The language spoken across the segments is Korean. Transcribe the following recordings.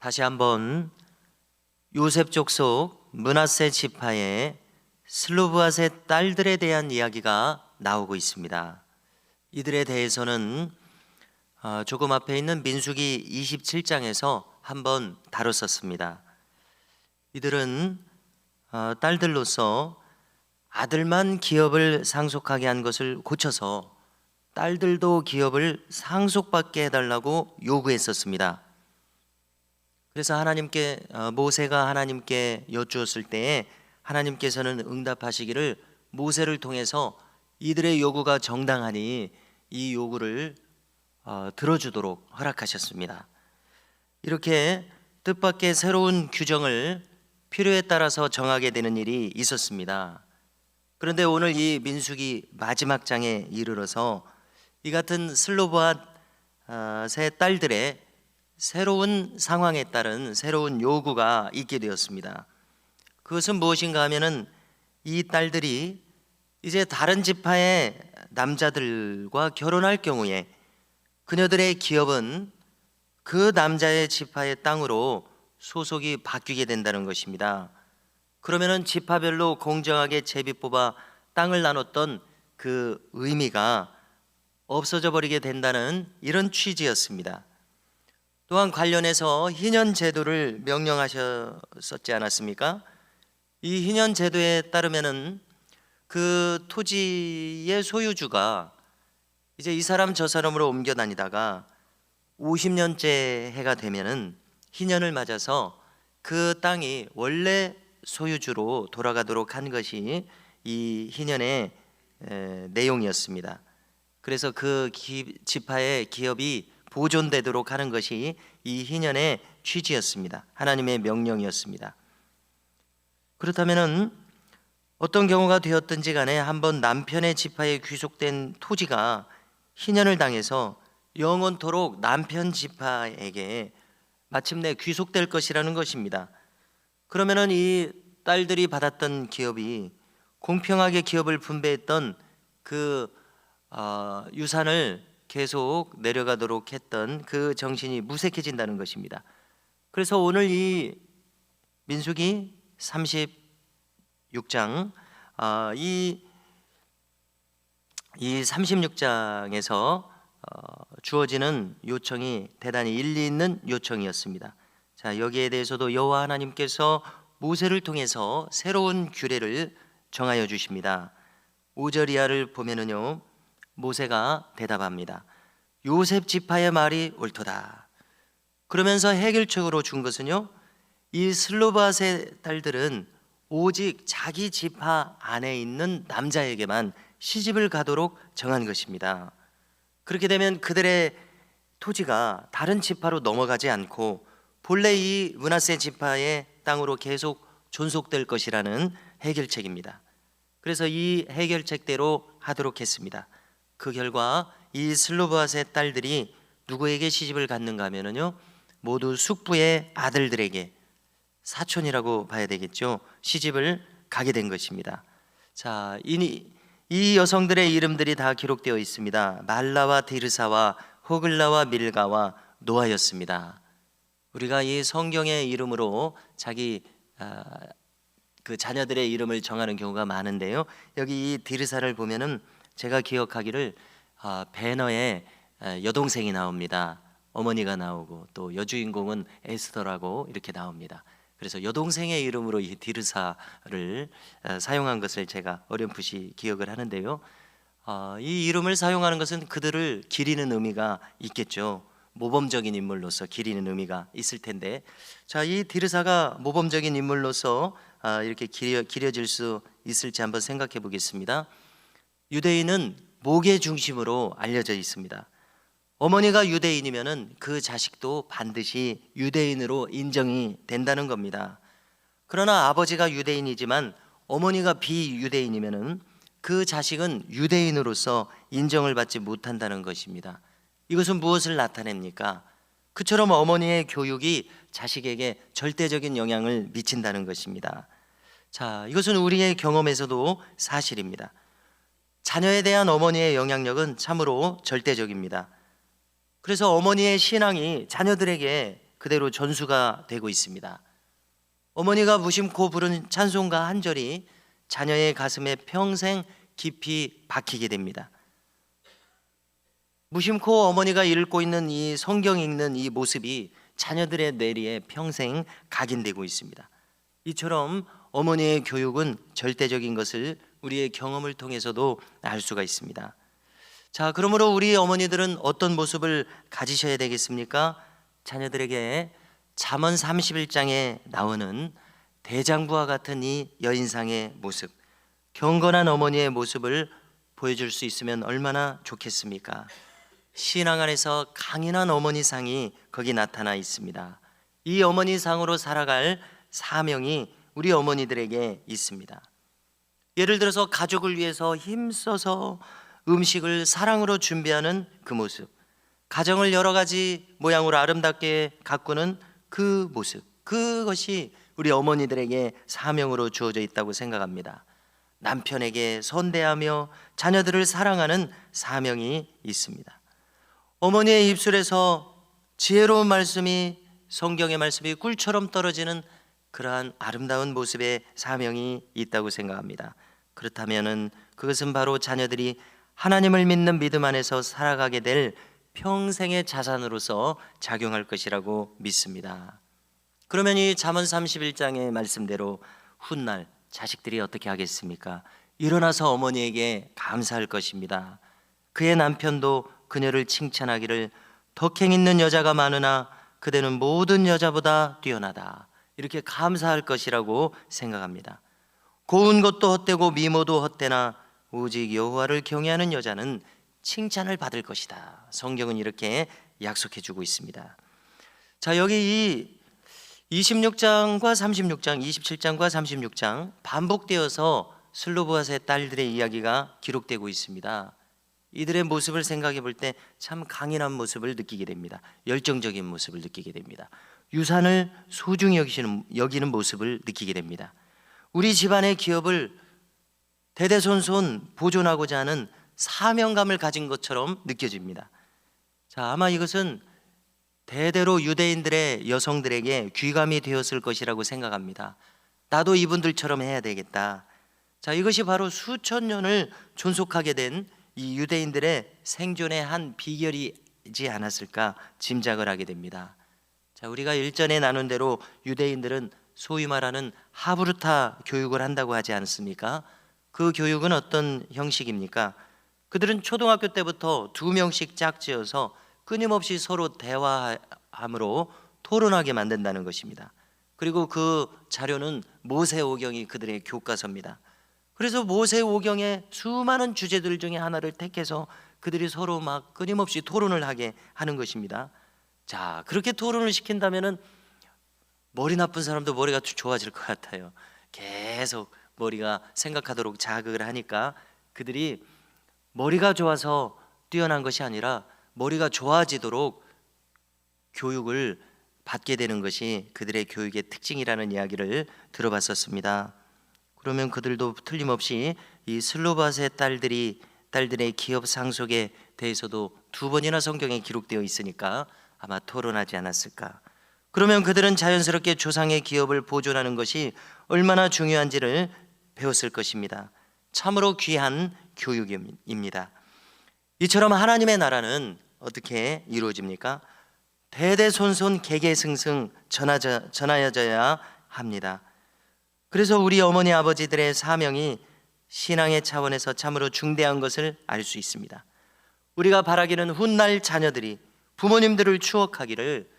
다시 한번 요셉 족속 므낫세 지파의 슬로브앗의 딸들에 대한 이야기가 나오고 있습니다. 이들에 대해서는 조금 앞에 있는 민수기 27장에서 한번 다뤘었습니다. 이들은 딸들로서 아들만 기업을 상속하게 한 것을 고쳐서 딸들도 기업을 상속받게 해달라고 요구했었습니다. 그래서 하나님께 모세가 하나님께 여쭈었을 때에 하나님께서는 응답하시기를 모세를 통해서 이들의 요구가 정당하니 이 요구를 들어주도록 허락하셨습니다. 이렇게 뜻밖의 새로운 규정을 필요에 따라서 정하게 되는 일이 있었습니다. 그런데 오늘 이 민수기 마지막 장에 이르러서 이 같은 슬로브앗의 딸들의 새로운 상황에 따른 새로운 요구가 있게 되었습니다. 그것은 무엇인가 하면은 이 딸들이 이제 다른 지파의 남자들과 결혼할 경우에 그녀들의 기업은 그 남자의 지파의 땅으로 소속이 바뀌게 된다는 것입니다. 그러면은 지파별로 공정하게 제비 뽑아 땅을 나눴던 그 의미가 없어져 버리게 된다는 이런 취지였습니다. 또한 관련해서 희년 제도를 명령하셨었지 않았습니까? 이 희년 제도에 따르면은 그 토지의 소유주가 이제 이 사람 저 사람으로 옮겨 다니다가 50년째 해가 되면은 희년을 맞아서 그 땅이 원래 소유주로 돌아가도록 한 것이 이 희년의 내용이었습니다. 그래서 그 지파의 기업이 보존되도록 하는 것이 이 희년의 취지였습니다. 하나님의 명령이었습니다. 그렇다면은 어떤 경우가 되었든지 간에 한번 남편의 지파에 귀속된 토지가 희년을 당해서 영원토록 남편 지파에게 마침내 귀속될 것이라는 것입니다. 그러면은 이 딸들이 받았던 기업이 공평하게 기업을 분배했던 그 유산을 계속 내려가도록 했던 그 정신이 무색해진다는 것입니다. 그래서 오늘 이 민수기 36장 이 36장에서 주어지는 요청이 대단히 일리 있는 요청이었습니다. 자, 여기에 대해서도 여호와 하나님께서 모세를 통해서 새로운 규례를 정하여 주십니다. 5절 이하를 보면은요, 모세가 대답합니다. 요셉 지파의 말이 옳도다. 그러면서 해결책으로 준 것은요, 이 슬로브앗의 딸들은 오직 자기 지파 안에 있는 남자에게만 시집을 가도록 정한 것입니다. 그렇게 되면 그들의 토지가 다른 지파로 넘어가지 않고 본래 이 므낫세 지파의 땅으로 계속 존속될 것이라는 해결책입니다. 그래서 이 해결책대로 하도록 했습니다. 그 결과 이 슬로브앗의 딸들이 누구에게 시집을 갔는가 하면요, 모두 숙부의 아들들에게, 사촌이라고 봐야 되겠죠, 시집을 가게 된 것입니다. 자, 이 여성들의 이름들이 다 기록되어 있습니다. 말라와 디르사와 호글라와 밀가와 노아였습니다. 우리가 이 성경의 이름으로 자기 그 자녀들의 이름을 정하는 경우가 많은데요, 여기 이 디르사를 보면은 제가 기억하기를 배너에 여동생이 나옵니다. 어머니가 나오고 또 여주인공은 에스더라고 이렇게 나옵니다. 그래서 여동생의 이름으로 이 디르사를 사용한 것을 제가 어렴풋이 기억을 하는데요, 이 이름을 사용하는 것은 그들을 기리는 의미가 있겠죠. 모범적인 인물로서 기리는 의미가 있을 텐데, 자, 이 디르사가 모범적인 인물로서 이렇게 기려질 수 있을지 한번 생각해 보겠습니다. 유대인은 목의 중심으로 알려져 있습니다. 어머니가 유대인이면은 그 자식도 반드시 유대인으로 인정이 된다는 겁니다. 그러나 아버지가 유대인이지만 어머니가 비유대인이면은 그 자식은 유대인으로서 인정을 받지 못한다는 것입니다. 이것은 무엇을 나타냅니까? 그처럼 어머니의 교육이 자식에게 절대적인 영향을 미친다는 것입니다. 자, 이것은 우리의 경험에서도 사실입니다. 자녀에 대한 어머니의 영향력은 참으로 절대적입니다. 그래서 어머니의 신앙이 자녀들에게 그대로 전수가 되고 있습니다. 어머니가 무심코 부른 찬송가 한 절이 자녀의 가슴에 평생 깊이 박히게 됩니다. 무심코 어머니가 읽고 있는 이 성경 읽는 이 모습이 자녀들의 뇌리에 평생 각인되고 있습니다. 이처럼 어머니의 교육은 절대적인 것을 우리의 경험을 통해서도 알 수가 있습니다. 자, 그러므로 우리 어머니들은 어떤 모습을 가지셔야 되겠습니까? 자녀들에게 잠언 31장에 나오는 대장부와 같은 이 여인상의 모습, 경건한 어머니의 모습을 보여줄 수 있으면 얼마나 좋겠습니까? 신앙 안에서 강인한 어머니상이 거기 나타나 있습니다. 이 어머니상으로 살아갈 사명이 우리 어머니들에게 있습니다. 예를 들어서 가족을 위해서 힘써서 음식을 사랑으로 준비하는 그 모습, 가정을 여러 가지 모양으로 아름답게 가꾸는 그 모습, 그것이 우리 어머니들에게 사명으로 주어져 있다고 생각합니다. 남편에게 선대하며 자녀들을 사랑하는 사명이 있습니다. 어머니의 입술에서 지혜로운 말씀이, 성경의 말씀이 꿀처럼 떨어지는 그러한 아름다운 모습의 사명이 있다고 생각합니다. 그렇다면 그것은 바로 자녀들이 하나님을 믿는 믿음 안에서 살아가게 될 평생의 자산으로서 작용할 것이라고 믿습니다. 그러면 이 잠언 31장의 말씀대로 훗날 자식들이 어떻게 하겠습니까? 일어나서 어머니에게 감사할 것입니다. 그의 남편도 그녀를 칭찬하기를 덕행 있는 여자가 많으나 그대는 모든 여자보다 뛰어나다, 이렇게 감사할 것이라고 생각합니다. 고운 것도 헛되고 미모도 헛되나 오직 여호와를 경외하는 여자는 칭찬을 받을 것이다. 성경은 이렇게 약속해 주고 있습니다. 자, 여기 이 26장과 36장, 27장과 36장 반복되어서 슬로보아스의 딸들의 이야기가 기록되고 있습니다. 이들의 모습을 생각해 볼 때 참 강인한 모습을 느끼게 됩니다. 열정적인 모습을 느끼게 됩니다. 유산을 소중히 여기는 모습을 느끼게 됩니다. 우리 집안의 기업을 대대손손 보존하고자 하는 사명감을 가진 것처럼 느껴집니다. 자, 아마 이것은 대대로 유대인들의 여성들에게 귀감이 되었을 것이라고 생각합니다. 나도 이분들처럼 해야 되겠다. 자, 이것이 바로 수천 년을 존속하게 된 이 유대인들의 생존의 한 비결이지 않았을까 짐작을 하게 됩니다. 자, 우리가 일전에 나눈 대로 유대인들은 소위 말하는 하브루타 교육을 한다고 하지 않습니까? 그 교육은 어떤 형식입니까? 그들은 초등학교 때부터 2명씩 짝지어서 끊임없이 서로 대화함으로 토론하게 만든다는 것입니다. 그리고 그 자료는 모세오경이 그들의 교과서입니다. 그래서 모세오경의 수많은 주제들 중에 하나를 택해서 그들이 서로 막 끊임없이 토론을 하게 하는 것입니다. 자, 그렇게 토론을 시킨다면은 머리 나쁜 사람도 머리가 좋아질 것 같아요. 계속 머리가 생각하도록 자극을 하니까 그들이 머리가 좋아서 뛰어난 것이 아니라 머리가 좋아지도록 교육을 받게 되는 것이 그들의 교육의 특징이라는 이야기를 들어봤었습니다. 그러면 그들도 틀림없이 이 슬로바스의 딸들의 기업 상속에 대해서도 2번이나 성경에 기록되어 있으니까 아마 토론하지 않았을까. 그러면 그들은 자연스럽게 조상의 기업을 보존하는 것이 얼마나 중요한지를 배웠을 것입니다. 참으로 귀한 교육입니다. 이처럼 하나님의 나라는 어떻게 이루어집니까? 대대손손 개개승승 전하여져야 합니다. 그래서 우리 어머니 아버지들의 사명이 신앙의 차원에서 참으로 중대한 것을 알 수 있습니다. 우리가 바라기는 훗날 자녀들이 부모님들을 추억하기를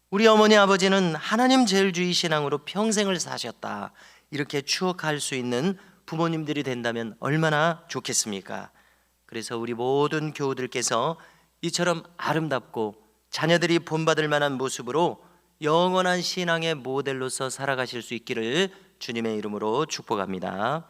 우리 어머니 아버지는 하나님 제일주의 신앙으로 평생을 사셨다, 이렇게 추억할 수 있는 부모님들이 된다면 얼마나 좋겠습니까? 그래서 우리 모든 교우들께서 이처럼 아름답고 자녀들이 본받을 만한 모습으로 영원한 신앙의 모델로서 살아가실 수 있기를 주님의 이름으로 축복합니다.